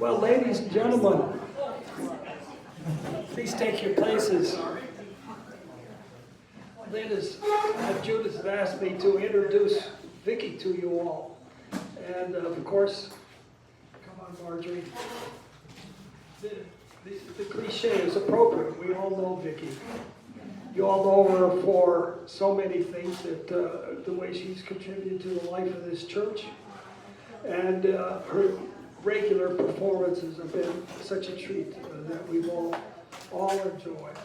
Well, ladies and gentlemen, please take your places. Judith has asked me to introduce Vicky to you all. And of course, come on, Marjorie. The cliche is appropriate. We all know Vicky. You all know her for so many things, that the way she's contributed to the life of this church. And her regular performances have been such a treat that we've all enjoyed.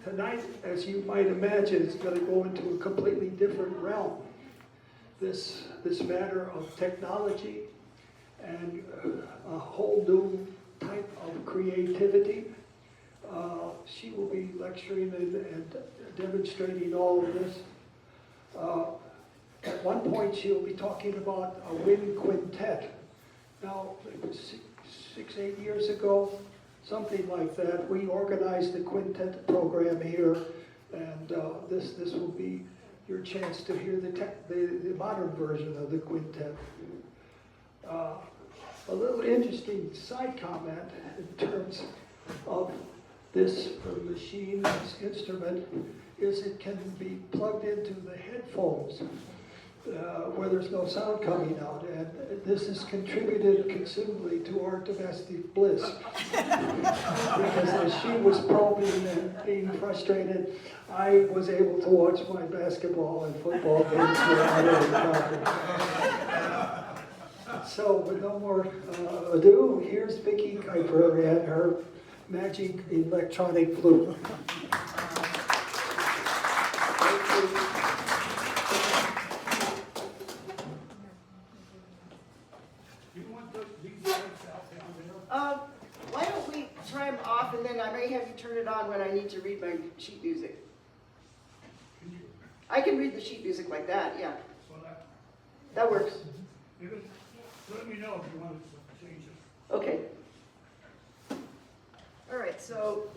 Tonight, as you might imagine, is going to go into a completely different realm. This matter of technology and a whole new type of creativity. She will be lecturing and demonstrating all of this. At one point, she'll be talking about a wind quintet. Now, 6-8 years ago, something like that, we organized the quintet program here, and this will be your chance to hear the modern version of the quintet. A little interesting side comment in terms of this machine, this instrument, is it can be plugged into the headphones where there's no sound coming out, and this has contributed considerably to our domestic bliss. Because as she was probing and being frustrated, I was able to watch my basketball and football games without any problem. So with no more ado, here's V Kuyper and her magic electronic flute. Why don't we try them off, and then I may have you turn it on when I need to read my sheet music. I can read the sheet music like that, yeah. That works. Let me know if you want to change it. Okay. All right, so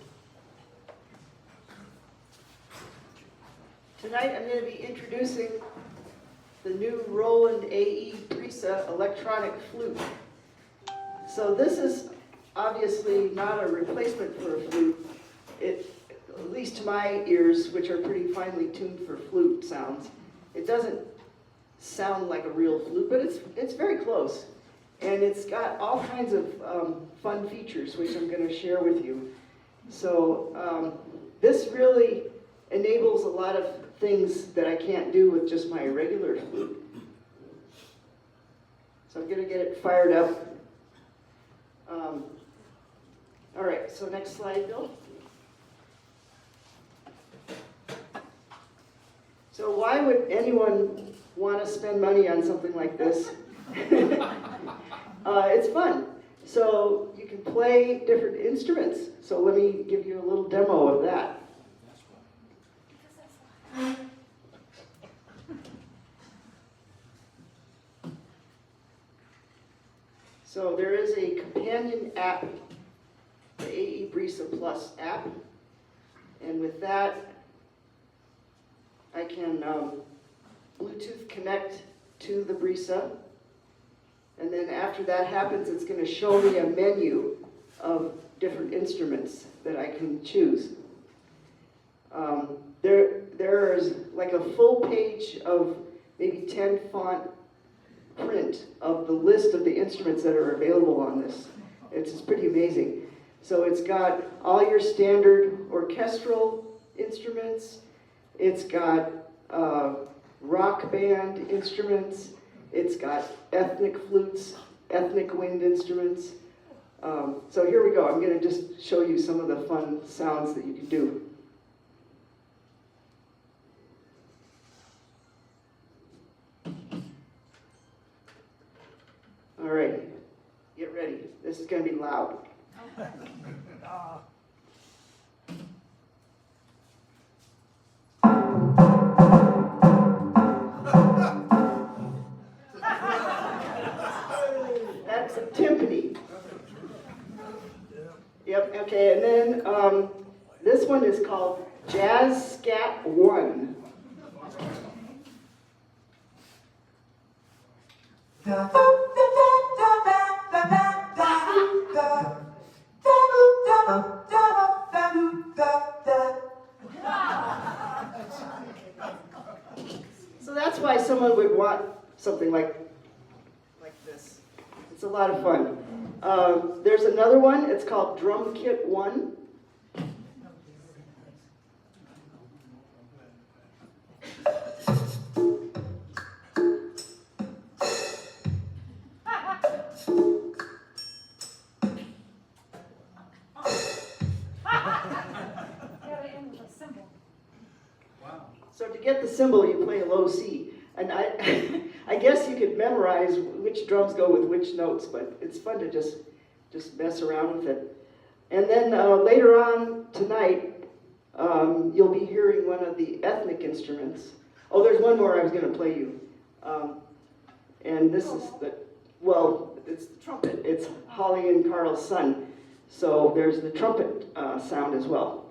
tonight I'm going to be introducing the new Roland AE-Brisa electronic flute. So this is obviously not a replacement for a flute. It, at least to my ears, which are pretty finely tuned for flute sounds, it doesn't sound like a real flute, but it's very close. And it's got all kinds of fun features, which I'm going to share with you. So this really enables a lot of things that I can't do with just my regular flute. So I'm going to get it fired up. All right, so next slide, Bill. So why would anyone want to spend money on something like this? It's fun. So you can play different instruments. So let me give you a little demo of that. So there is a companion app, the AE-Brisa Plus app. And with that, I can Bluetooth connect to the Brisa. And then after that happens, it's going to show me a menu of different instruments that I can choose. There is like a full page of maybe 10 font print of the list of the instruments that are available on this. It's pretty amazing. So it's got all your standard orchestral instruments. It's got rock band instruments. It's got ethnic flutes, ethnic wind instruments. So here we go. I'm going to just show you some of the fun sounds that you can do. All right, get ready. This is going to be loud. That's a timpani. Yep, okay, and then this one is called Jazz Scat 1. something like this. It's a lot of fun. There's another one. It's called Drum Kit 1. So to get the cymbal, you play a low C. And I guess you could memorize which drums go with which notes, but it's fun to just mess around with it. And then later on tonight, you'll be hearing one of the ethnic instruments. Oh, there's one more I was going to play you. And this is it's the trumpet. It's Holly and Carl's son. So there's the trumpet sound as well.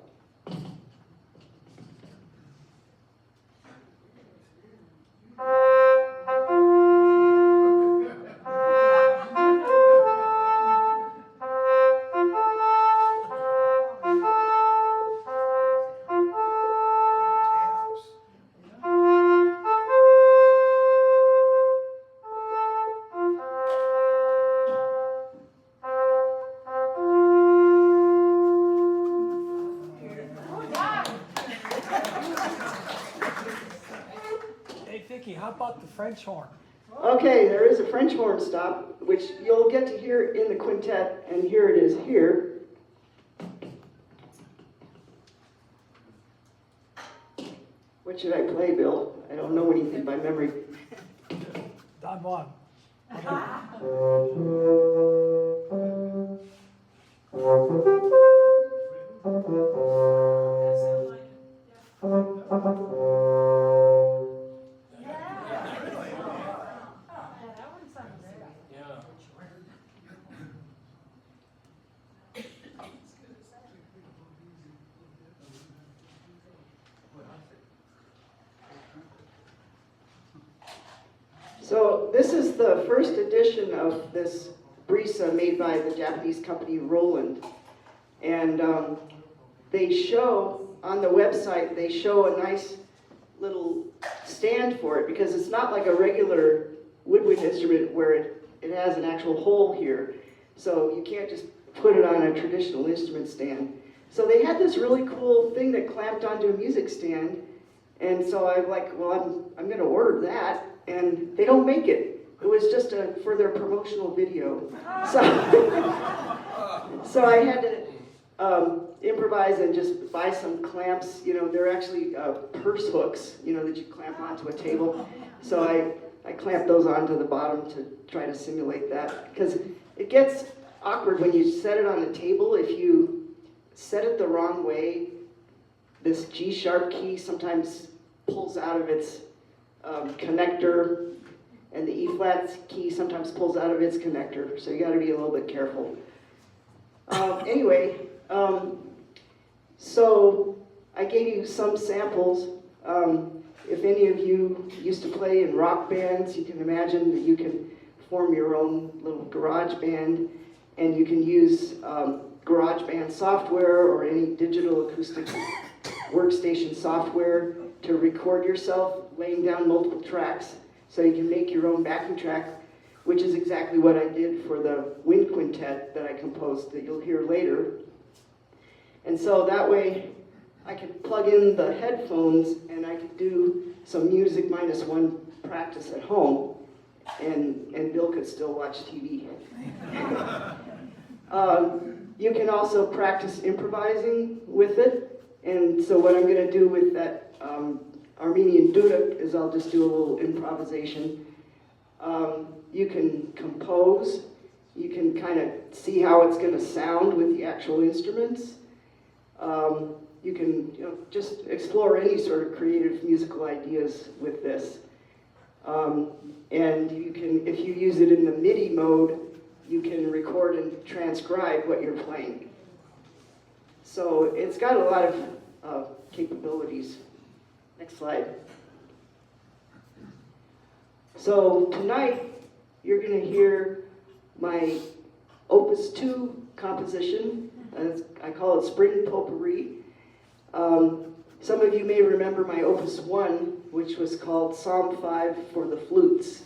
How about the French horn? Okay, there is a French horn stop, which you'll get to hear in the quintet, and here it is here. What should I play, Bill? I don't know anything by memory. Don Juan. So this is the first edition of this Brisa made by the Japanese company Roland. And they show, on the website, they show a nice little stand for it, because it's not like a regular woodwind instrument where it has an actual hole here. So you can't just put it on a traditional instrument stand. So they had this really cool thing that clamped onto a music stand. And so I'm like, well, I'm going to order that. And they don't make it. It was just for their promotional video. So I had to improvise and just buy some clamps. You know, they're actually purse hooks, you know, that you clamp onto a table. So I clamped those onto the bottom to try to simulate that. Because it gets awkward when you set it on a table. If you set it the wrong way, this G-sharp key sometimes pulls out of its connector, and the E-flat key sometimes pulls out of its connector, so you got to be a little bit careful. Anyway, so I gave you some samples. If any of you used to play in rock bands, you can imagine that you can form your own little garage band, and you can use garage band software or any digital acoustic workstation software to record yourself laying down multiple tracks, so you can make your own backing track, which is exactly what I did for the wind quintet that I composed that you'll hear later. And so that way I could plug in the headphones and I could do some music -1 practice at home, and Bill could still watch TV. You can also practice improvising with it, and so what I'm going to do with that Armenian duduk is I'll just do a little improvisation. You can compose. You can kind of see how it's going to sound with the actual instruments. You can just explore any sort of creative musical ideas with this. And you can, if you use it in the MIDI mode, you can record and transcribe what you're playing. So it's got a lot of capabilities. Next slide. So tonight, you're going to hear my Opus 2 composition. I call it Spring Potpourri. Some of you may remember my Opus 1, which was called Psalm 5 for the Flutes.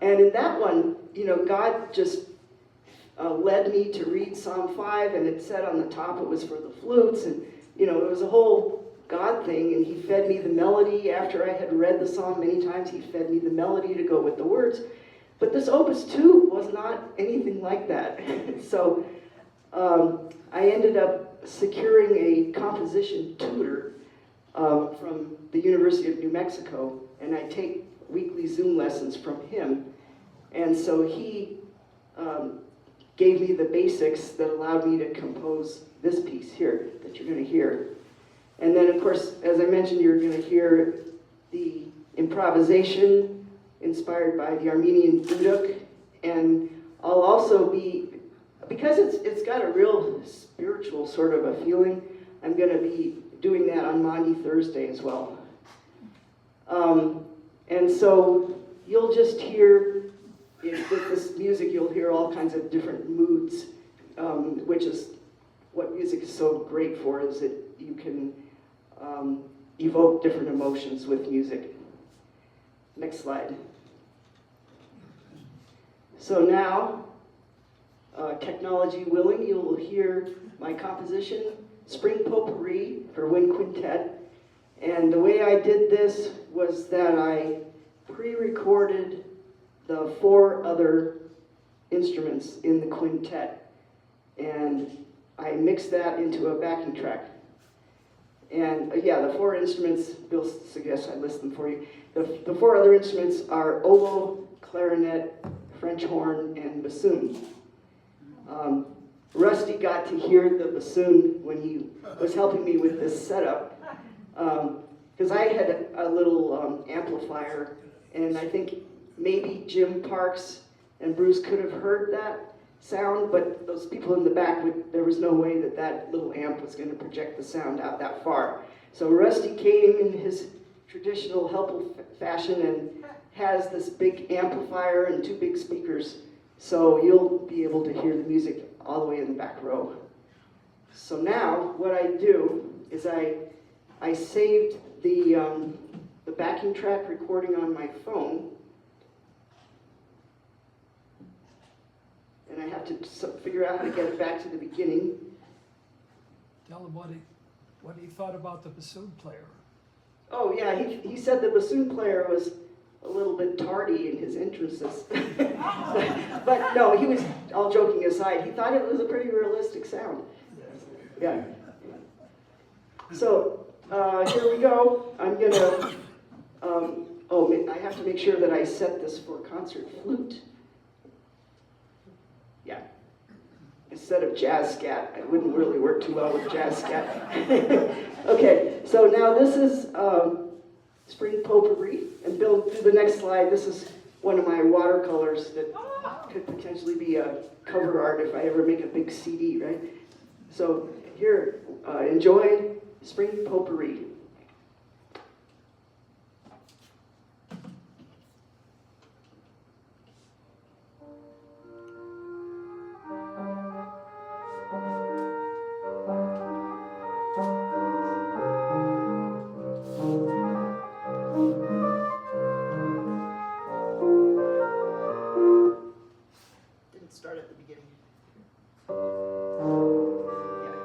And in that one, God just led me to read Psalm 5, and it said on the top it was for the flutes, and it was a whole God thing, and he fed me the melody. After I had read the psalm many times, he fed me the melody to go with the words. But this Opus 2 was not anything like that. So I ended up securing a composition tutor from the University of New Mexico, and I take weekly Zoom lessons from him. And so he gave me the basics that allowed me to compose this piece here that you're going to hear. And then, of course, as I mentioned, you're going to hear the improvisation inspired by the Armenian duduk. And I'll also be, because it's got a real spiritual sort of a feeling, I'm going to be doing that on Maundy Thursday as well. And so you'll just hear, with this music, you'll hear all kinds of different moods, which is what music is so great for, is that you can evoke different emotions with music. Next slide. So now, technology willing, you will hear my composition, Spring Potpourri for Wind Quintet. And the way I did this was that I pre-recorded the 4 other instruments in the quintet, and I mixed that into a backing track. And yeah, the 4 instruments, Bill suggests I list them for you. The 4 other instruments are oboe, clarinet, French horn, and bassoon. Rusty got to hear the bassoon when he was helping me with this setup, because I had a little amplifier, and I think maybe Jim Parks and Bruce could have heard that sound, but those people in the back, there was no way that that little amp was going to project the sound out that far. So Rusty came in his traditional helpful fashion and has this big amplifier and 2 big speakers, so you'll be able to hear the music all the way in the back row. So now what I do is I saved the backing track recording on my phone, and I have to figure out how to get it back to the beginning. Tell him what he thought about the bassoon player. Oh yeah, he said the bassoon player was a little bit tardy in his entrances. But no, he was, all joking aside, he thought it was a pretty realistic sound. Yeah. So here we go. I'm gonna, I have to make sure that I set this for concert flute. Yeah. Instead of jazz scat, it wouldn't really work too well with jazz scat. Okay, so now this is Spring Potpourri, and Bill, do the next slide. This is one of my watercolors that could potentially be a cover art if I ever make a big CD, right? So here, enjoy Spring Potpourri. Start at the beginning. Yeah.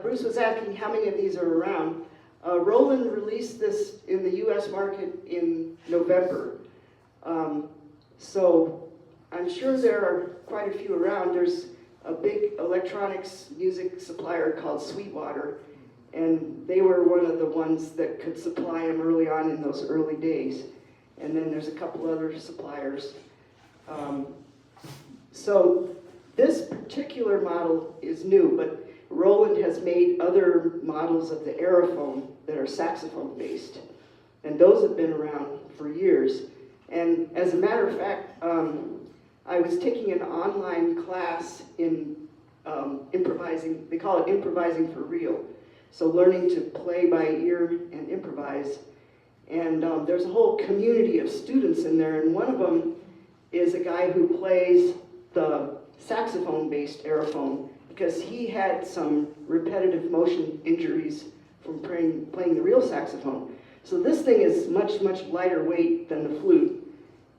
Bruce was asking how many of these are around. Roland released this in the US market in November. So I'm sure there are quite a few around. There's a big electronics music supplier called Sweetwater, and they were one of the ones that could supply them early on in those early days. And then there's a couple other suppliers. So this particular model is new, but Roland has made other models of the Aerophone that are saxophone based. And those have been around for years. And as a matter of fact, I was taking an online class in improvising. They call it improvising for real. So learning to play by ear and improvise. And there's a whole community of students in there, and one of them is a guy who plays the saxophone-based Aerophone because he had some repetitive motion injuries from playing the real saxophone. So this thing is much, much lighter weight than the flute,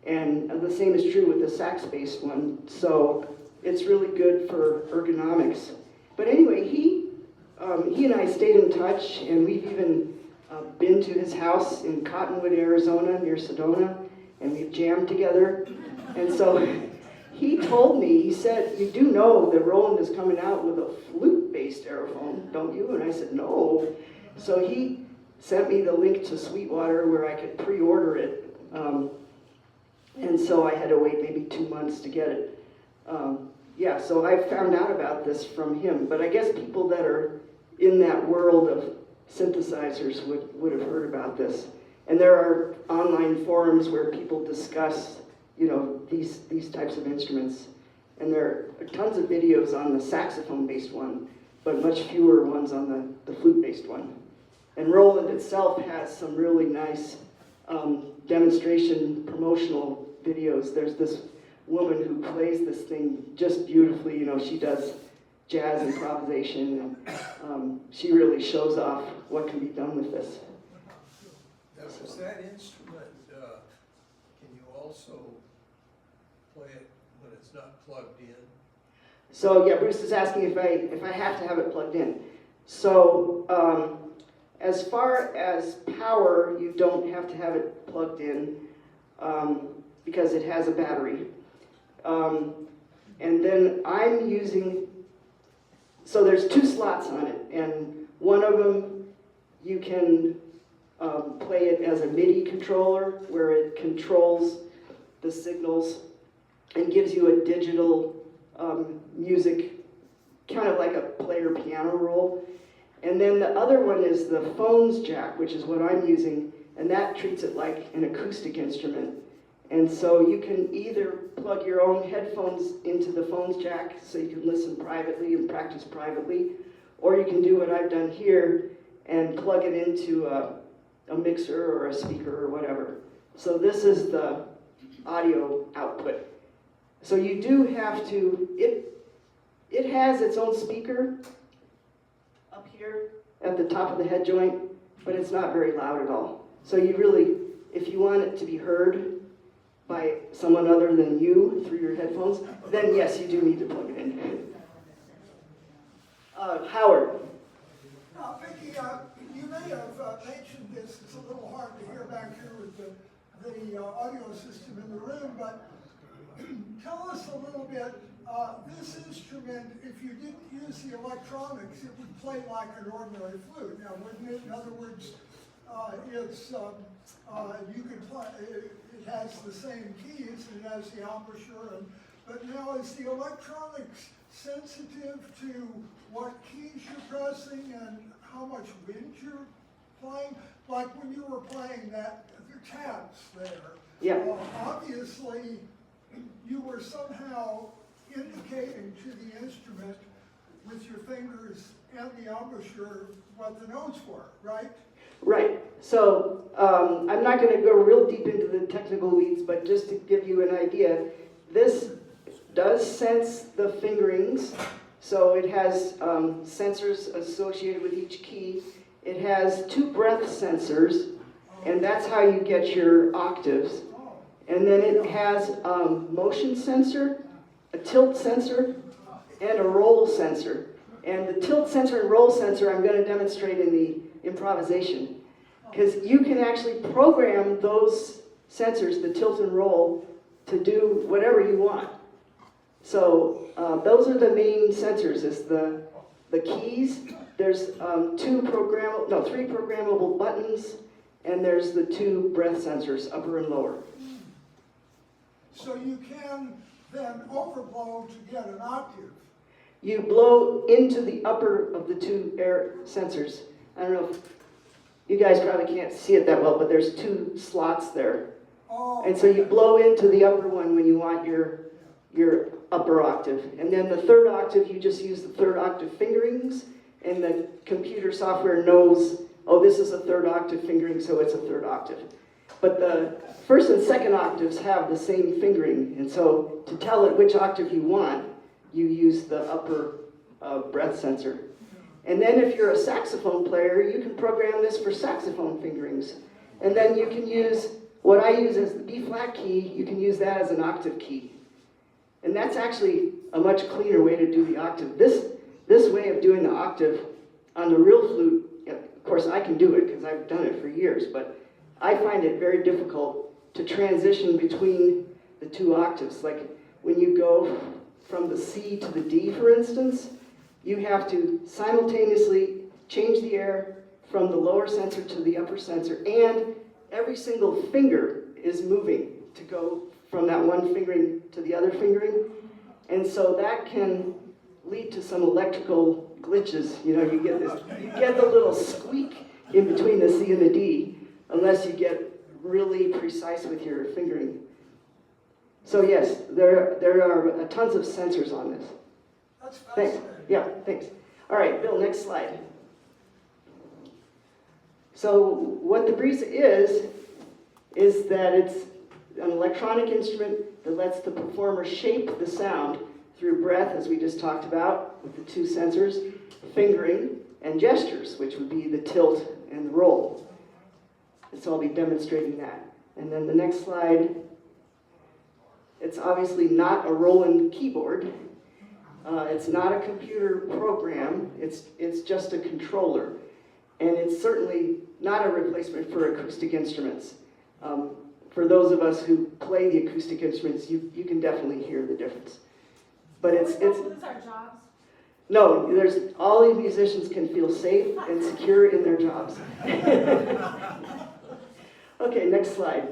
and the same is true with the sax-based one. So it's really good for ergonomics. But anyway, he and I stayed in touch, and we've even been to his house in Cottonwood, Arizona, near Sedona, and we've jammed together. And so he told me, he said, "You do know that Roland is coming out with a flute-based Aerophone, don't you?" And I said, "No." So he sent me the link to Sweetwater where I could pre-order it. And so I had to wait maybe 2 months to get it. Yeah, so I found out about this from him. But I guess people that are in that world of synthesizers would have heard about this. And there are online forums where people discuss, you know, these types of instruments. And there are tons of videos on the saxophone-based one, but much fewer ones on the flute-based one. And Roland itself has some really nice demonstration promotional videos. There's this woman who plays this thing just beautifully. You know, she does jazz improvisation, and she really shows off what can be done with this. Now, is that instrument, can you also play it when it's not plugged in? So yeah, Bruce is asking if I have to have it plugged in. So as far as power, you don't have to have it plugged in because it has a battery. And then I'm using, so there's 2 slots on it, and one of them you can play it as a MIDI controller where it controls the signals and gives you a digital music, kind of like a player piano roll. And then the other one is the phones jack, which is what I'm using, and that treats it like an acoustic instrument. And so you can either plug your own headphones into the phones jack so you can listen privately and practice privately, or you can do what I've done here and plug it into a mixer or a speaker or whatever. So this is the audio output. So you do have to, it has its own speaker up here at the top of the head joint, but it's not very loud at all. So you really, if you want it to be heard by someone other than you through your headphones, then yes, you do need to plug it in. Howard. Vicki, you may have mentioned this. It's a little hard to hear back here with the audio system in the room, but tell us a little bit. This instrument, if you didn't use the electronics, it would play like an ordinary flute. Now, wouldn't it? In other words, you could play. It has the same keys. It has the embouchure, but now is the electronics sensitive to what keys you're pressing and how much wind you're playing? Like when you were playing that, the tabs there. Yeah. Obviously, you were somehow indicating to the instrument with your fingers and the embouchure what the notes were, right? Right. So I'm not going to go real deep into the technical weeds, but just to give you an idea, this does sense the fingerings. So it has sensors associated with each key. It has 2 breath sensors, and that's how you get your octaves. And then it has a motion sensor, a tilt sensor, and a roll sensor. And the tilt sensor and roll sensor I'm going to demonstrate in the improvisation. Because you can actually program those sensors, the tilt and roll, to do whatever you want. So those are the main sensors, is the keys. There's three programmable buttons, and there's the 2 breath sensors, upper and lower. So you can then overblow to get an octave. You blow into the upper of the 2 air sensors. I don't know if you guys probably can't see it that well, but there's 2 slots there. Oh, And so you blow into the upper one when you want your upper octave. And then the 3rd octave, you just use the 3rd octave fingerings, and the computer software knows, oh, this is a 3rd octave fingering, so it's a 3rd octave. But the 1st and 2nd octaves have the same fingering, and so to tell it which octave you want, you use the upper breath sensor. And then if you're a saxophone player, you can program this for saxophone fingerings. And then you can use, what I use as the B-flat key, you can use that as an octave key. And that's actually a much cleaner way to do the octave. This way of doing the octave on the real flute, of course I can do it because I've done it for years, but I find it very difficult to transition between the 2 octaves. Like when you go from the C to the D, for instance, you have to simultaneously change the air from the lower sensor to the upper sensor, and every single finger is moving to go from that one fingering to the other fingering. And so that can lead to some electrical glitches. You know, you get the little squeak in between the C and the D, unless you get really precise with your fingering. So yes, there are tons of sensors on this. that's Thanks. fascinating. Yeah, thanks. All right, Bill, next slide. So what the Brisa is that it's an electronic instrument that lets the performer shape the sound through breath, as we just talked about, with the 2 sensors, fingering, and gestures, which would be the tilt and the roll. And so I'll be demonstrating that. And then the next slide, it's obviously not a Roland keyboard. It's not a computer program. It's just a controller. And it's certainly not a replacement for acoustic instruments. For those of us who play the acoustic instruments, you can definitely hear the difference. But it's lose our jobs. no, all these musicians can feel safe and secure in their jobs. Okay, next slide.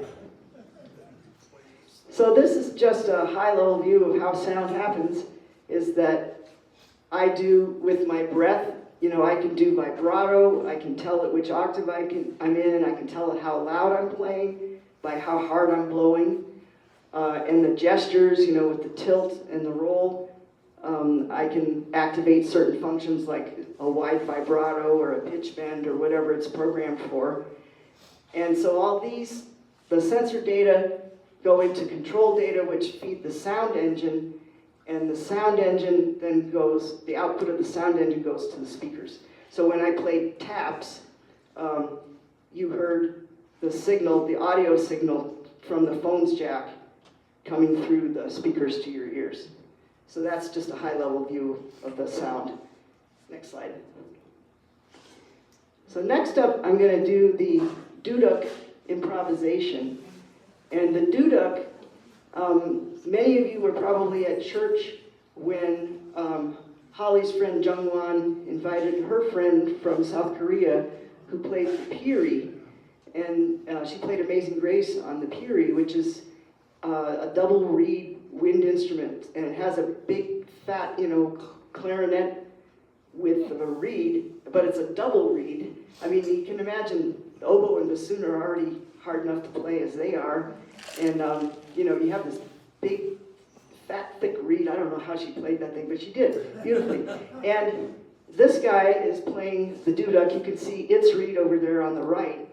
So this is just a high-level view of how sound happens, is that I do with my breath, you know, I can do vibrato, I can tell it which octave I'm in, and I can tell it how loud I'm playing by how hard I'm blowing. And the gestures, you know, with the tilt and the roll, I can activate certain functions like a wide vibrato or a pitch bend or whatever it's programmed for. And so all these, the sensor data go into control data, which feed the sound engine, and the sound engine then goes, the output of the sound engine goes to the speakers. So when I played taps, you heard the signal, the audio signal from the phone's jack coming through the speakers to your ears. So that's just a high-level view of the sound. Next slide. So next up, I'm going to do the duduk improvisation. And the duduk, many of you were probably at church when Holly's friend Jungwon invited her friend from South Korea who played the Potpourri. And she played Amazing Grace on the Potpourri, which is a double reed wind instrument. And it has a big, fat, you know, clarinet with a reed, but it's a double reed. I mean, you can imagine the oboe and bassoon are already hard enough to play as they are. And, you know, you have this big, fat, thick reed. I don't know how she played that thing, but she did beautifully. And this guy is playing the duduk. You can see its reed over there on the right.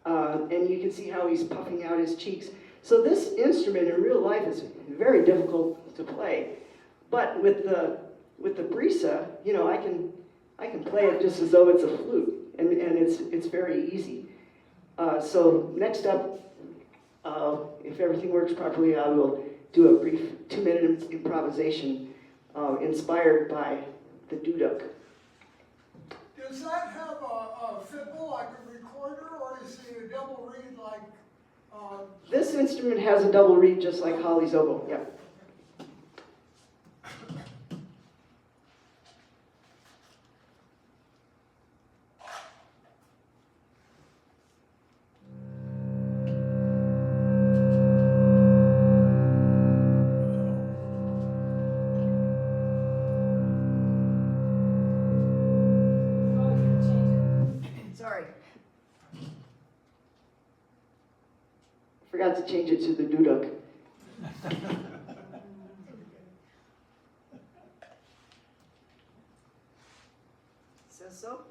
And you can see how he's puffing out his cheeks. So this instrument in real life is very difficult to play. But with the Brisa, you know, I can play it just as though it's a flute, and it's very easy. So next up, if everything works properly, I will do a brief 2-minute improvisation inspired by the duduk. Does that have a fiddle like a recorder, or is it a double reed like? This instrument has a double reed just like Holly's oboe, yeah. Sorry. Forgot to change it to the duduk. Says so?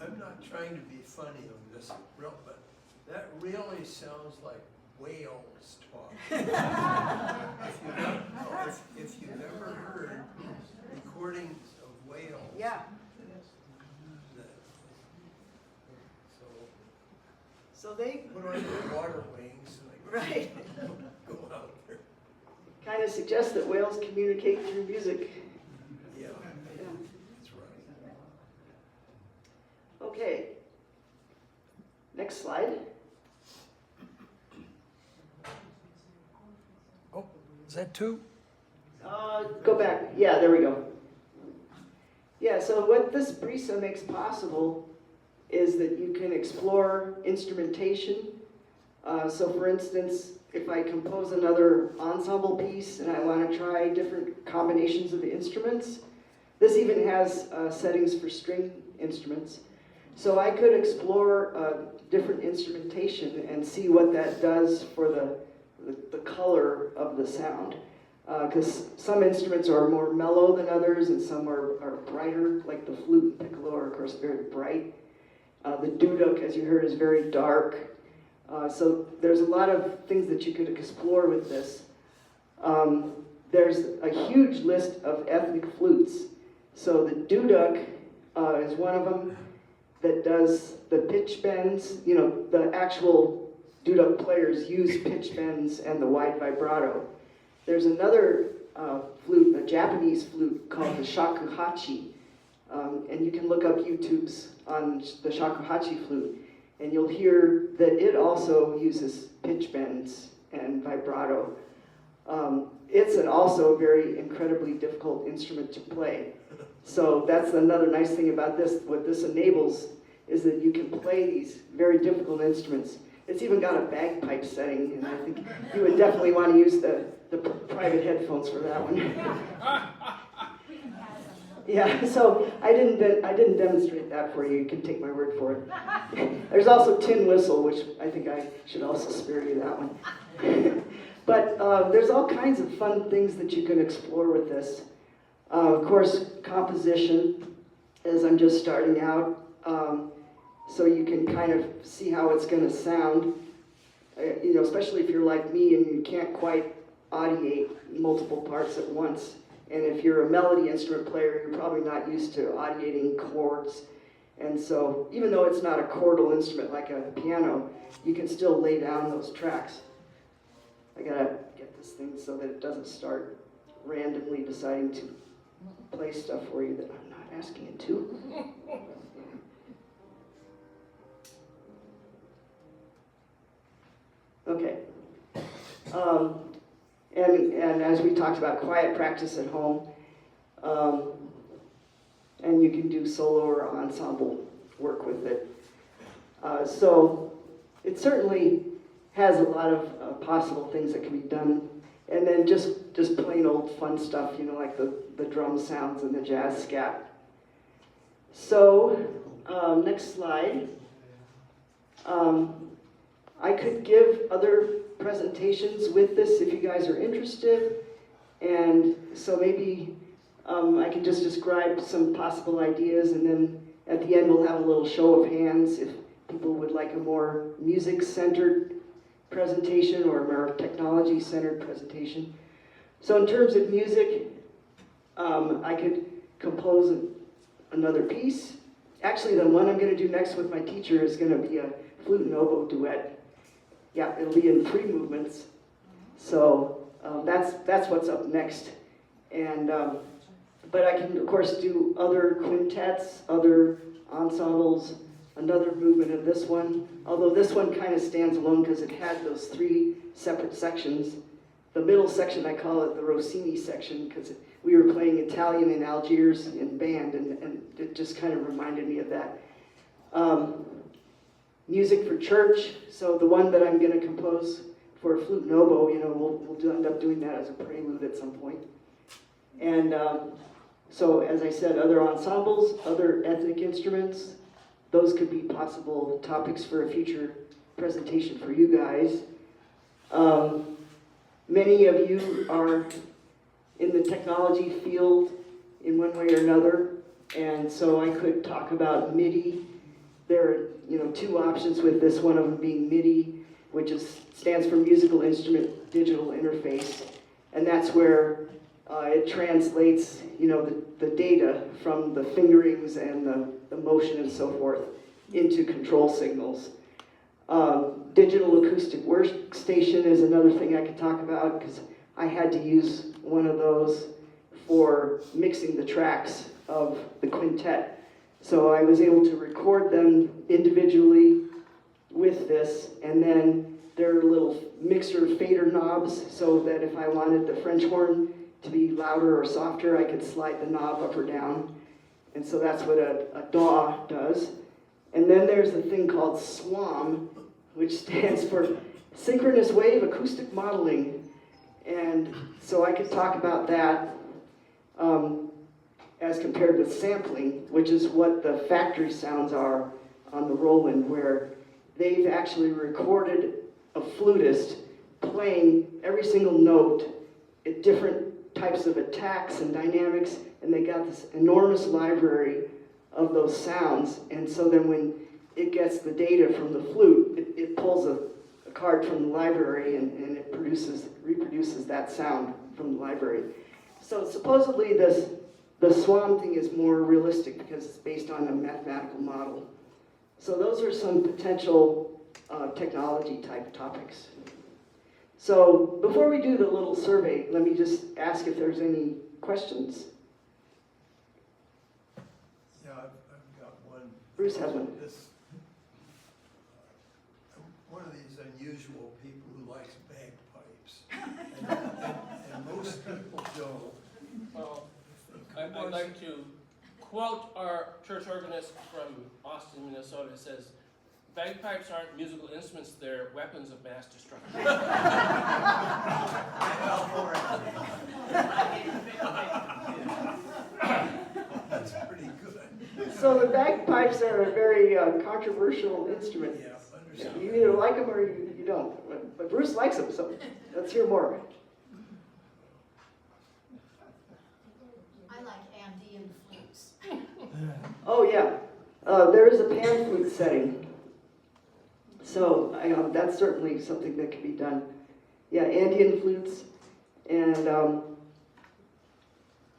I'm not trying to be funny on this, but that really sounds like whales talk. If you've ever heard recordings of whales. Yeah. So So they put on your water wings and right. go out there. kind of suggest that whales communicate through music. Yeah, Yeah. that's right. Okay. Next slide. Oh, is that two? Go back. Yeah, there we go. Yeah, so what this Brisa makes possible is that you can explore instrumentation. So for instance, if I compose another ensemble piece and I want to try different combinations of instruments, this even has settings for string instruments. So I could explore different instrumentation and see what that does for the color of the sound. Because some instruments are more mellow than others and some are brighter, like the flute and piccolo are of course very bright. The duduk, as you heard, is very dark. So there's a lot of things that you could explore with this. There's a huge list of ethnic flutes. So the duduk is one of them that does the pitch bends. You know, the actual duduk players use pitch bends and the wide vibrato. There's another flute, a Japanese flute called the shakuhachi. And you can look up YouTubes on the shakuhachi flute, and you'll hear that it also uses pitch bends and vibrato. It's also a very incredibly difficult instrument to play. So that's another nice thing about this. What this enables is that you can play these very difficult instruments. It's even got a bagpipe setting, and I think you would definitely want to use the private headphones for that one. Yeah, so I didn't demonstrate that for you. You can take my word for it. There's also tin whistle, which I think I should also spare you that one. But there's all kinds of fun things that you can explore with this. Of course, composition, as I'm just starting out, so you can kind of see how it's going to sound. You know, especially if you're like me and you can't quite audiate multiple parts at once. And if you're a melody instrument player, you're probably not used to audiating chords. And so, even though it's not a chordal instrument like a piano, you can still lay down those tracks. I gotta get this thing so that it doesn't start randomly deciding to play stuff for you that I'm not asking it to. Okay. And as we talked about, quiet practice at home. And you can do solo or ensemble work with it. So it certainly has a lot of possible things that can be done. And then just plain old fun stuff, you know, like the drum sounds and the jazz scat. So, next slide. I could give other presentations with this if you guys are interested. And so maybe I can just describe some possible ideas, and then at the end we'll have a little show of hands if people would like a more music-centered presentation or a more technology-centered presentation. So in terms of music, I could compose another piece. Actually, the one I'm going to do next with my teacher is going to be a flute and oboe duet. Yeah, it'll be in 3 movements. So that's what's up next. And but I can, of course, do other quintets, other ensembles, another movement of this one. Although this one kind of stands alone because it had those 3 separate sections. The middle section, I call it the Rossini section because we were playing Italian in Algiers in band, and it just kind of reminded me of that. Music for church, so the one that I'm going to compose for flute and oboe, you know, we'll end up doing that as a prelude at some point. And so, as I said, other ensembles, other ethnic instruments, those could be possible topics for a future presentation for you guys. Many of you are in the technology field in one way or another, and so I could talk about MIDI. There are, you know, 2 options with this, one of them being MIDI, which stands for Musical Instrument Digital Interface, and that's where it translates, you know, the data from the fingerings and the motion and so forth into control signals. Digital acoustic workstation is another thing I could talk about because I had to use one of those for mixing the tracks of the quintet. So I was able to record them individually with this, and then there are little mixer fader knobs so that if I wanted the French horn to be louder or softer, I could slide the knob up or down. And so that's what a DAW does. And then there's a thing called SWAM, which stands for Synchronous Wave Acoustic Modeling. And so I could talk about that as compared with sampling, which is what the factory sounds are on the Roland, where they've actually recorded a flutist playing every single note at different types of attacks and dynamics, and they got this enormous library of those sounds. And so then when it gets the data from the flute, it pulls a card from the library and it reproduces that sound from the library. So supposedly the SWAM thing is more realistic because it's based on a mathematical model. So those are some potential technology type topics. So before we do the little survey, let me just ask if there's any questions. Yeah, I've got one. Bruce has one. One of these unusual people who likes bagpipes. And most people don't. Well, I'd like to quote our church organist from Austin, Minnesota. It says, "Bagpipes aren't musical instruments, they're weapons of mass destruction." So the bagpipes are a very controversial instrument. Yeah, understand. You either like them or you don't. But Bruce likes them, so let's hear more. I like Andean flutes. Oh yeah, there is a pan flute setting. So that's certainly something that can be done. Yeah, Andean flutes. And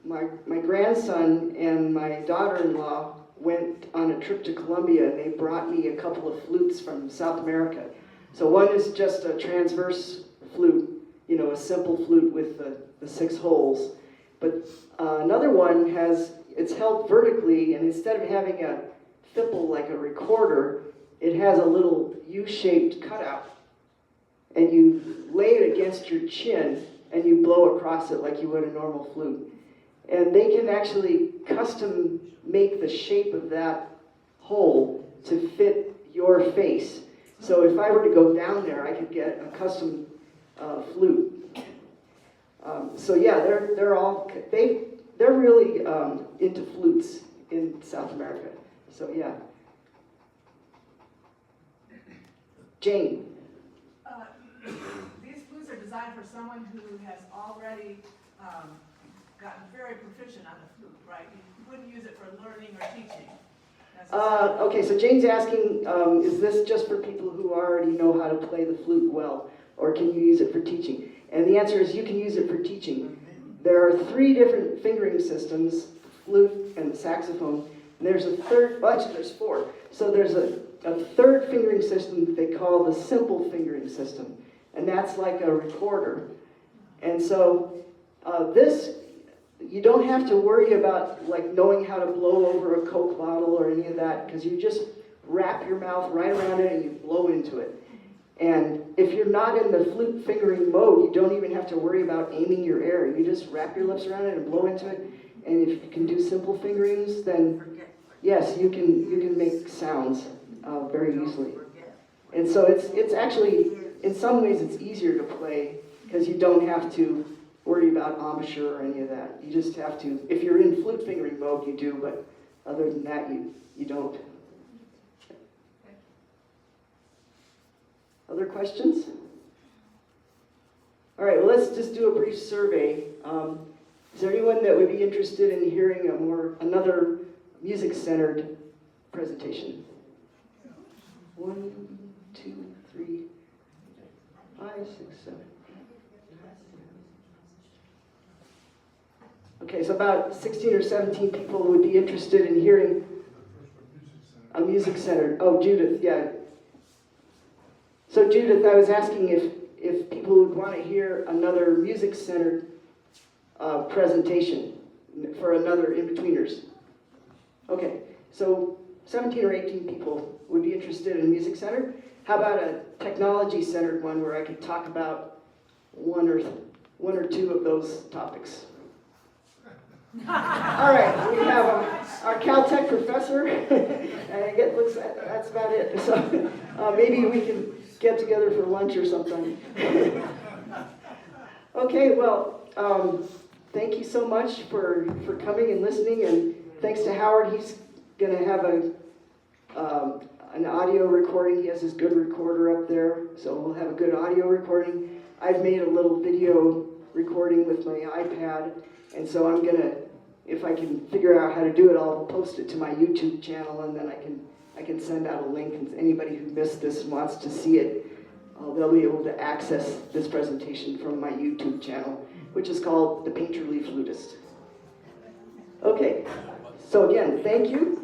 my grandson and my daughter-in-law went on a trip to Colombia, and they brought me a couple of flutes from South America. So one is just a transverse flute, you know, a simple flute with the 6 holes. But another one it's held vertically, and instead of having a fipple like a recorder, it has a little U-shaped cutout. And you lay it against your chin, and you blow across it like you would a normal flute. And they can actually custom make the shape of that hole to fit your face. So if I were to go down there, I could get a custom flute. So yeah, they're really into flutes in South America. So yeah. Jane. These flutes are designed for someone who has already gotten very proficient on the flute, right? You wouldn't use it for learning or teaching. Okay, so Jane's asking, is this just for people who already know how to play the flute well, or can you use it for teaching? And the answer is you can use it for teaching. There are 3 different fingering systems, flute and the saxophone, and there's a third, well actually there's 4. So there's a third fingering system that they call the simple fingering system, and that's like a recorder. And so this, you don't have to worry about like knowing how to blow over a Coke bottle or any of that, because you just wrap your mouth right around it and you blow into it. And if you're not in the flute fingering mode, you don't even have to worry about aiming your air. You just wrap your lips around it and blow into it. And if you can do simple fingerings, then yes, you can make sounds very easily. And so it's actually, in some ways, it's easier to play because you don't have to worry about embouchure or any of that. You just have to, if you're in flute fingering mode, you do, but other than that, you don't. Other questions? All right, well, let's just do a brief survey. Is there anyone that would be interested in hearing another music-centered presentation? 1, 2, 3, 5, 6, 7. Okay, so about 16 or 17 people would be interested in hearing a music-centered. Oh, Judith, yeah. So Judith, I was asking if people would want to hear another music-centered presentation for another in-betweeners. Okay, so 17 or 18 people would be interested in music-centered. How about a technology-centered one where I could talk about one or two of those topics? All right, we have our Caltech professor, and it looks that's about it. So maybe we can get together for lunch or something. Okay, well, thank you so much for coming and listening, and thanks to Howard. He's going to have an audio recording. He has his good recorder up there, so we'll have a good audio recording. I've made a little video recording with my iPad, and so I'm going to, if I can figure out how to do it, I'll post it to my YouTube channel, and then I can send out a link, and anybody who missed this and wants to see it, they'll be able to access this presentation from my YouTube channel, which is called The Painterly Flutist. Okay, so again, thank you.